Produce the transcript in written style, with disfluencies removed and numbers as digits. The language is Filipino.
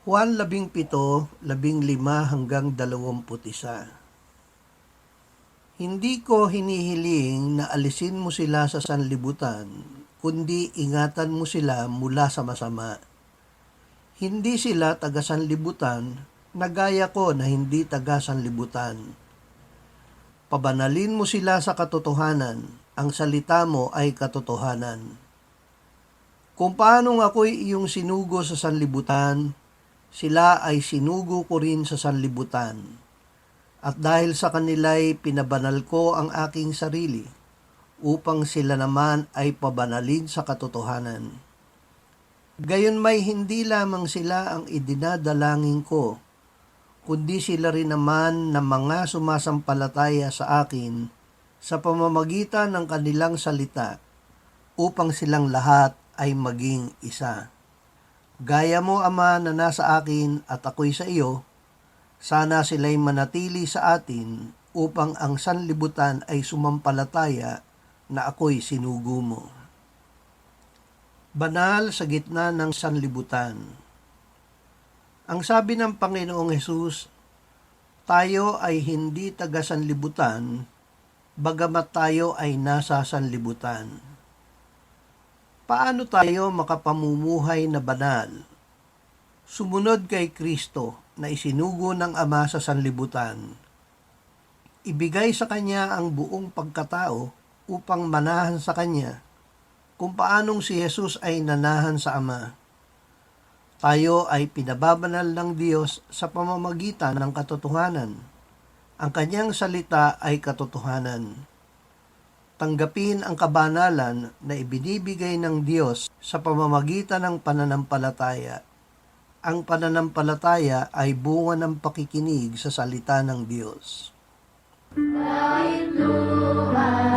Juan 17:15-21. Hindi ko hinihiling na alisin mo sila sa sanlibutan, kundi ingatan mo sila mula sa masama. Hindi sila taga-sanlibutan, na gaya ko na hindi taga-sanlibutan. Pabanalin mo sila sa katotohanan, ang salita mo ay katotohanan. Kung paano ako'y iyong sinugo sa sanlibutan, sila ay sinugo ko rin sa sanlibutan. At dahil sa kanila'y pinabanal ko ang aking sarili, upang sila naman ay pabanalin sa katotohanan. Gayon may hindi lamang sila ang idinadalangin ko, kundi sila rin naman na mga sumasampalataya sa akin sa pamamagitan ng kanilang salita, upang silang lahat ay maging isa. Gaya mo, Ama, na nasa akin at ako'y sa iyo, sana sila'y manatili sa atin upang ang sanlibutan ay sumampalataya na ako'y sinugo mo. Banal sa gitna ng sanlibutan. Ang sabi ng Panginoong Hesus, tayo ay hindi taga-sanlibutan, bagamat tayo ay nasa sanlibutan. Paano tayo makapamumuhay na banal? Sumunod kay Kristo na isinugo ng Ama sa sanlibutan. Ibigay sa Kanya ang buong pagkatao upang manahan sa Kanya kung paanong si Jesus ay nanahan sa Ama. Tayo ay pinababanal ng Diyos sa pamamagitan ng katotohanan. Ang Kanyang salita ay katotohanan. Tanggapin ang kabanalan na ibinibigay ng Diyos sa pamamagitan ng pananampalataya. Ang pananampalataya ay bunga ng pakikinig sa salita ng Diyos. Kahit lupa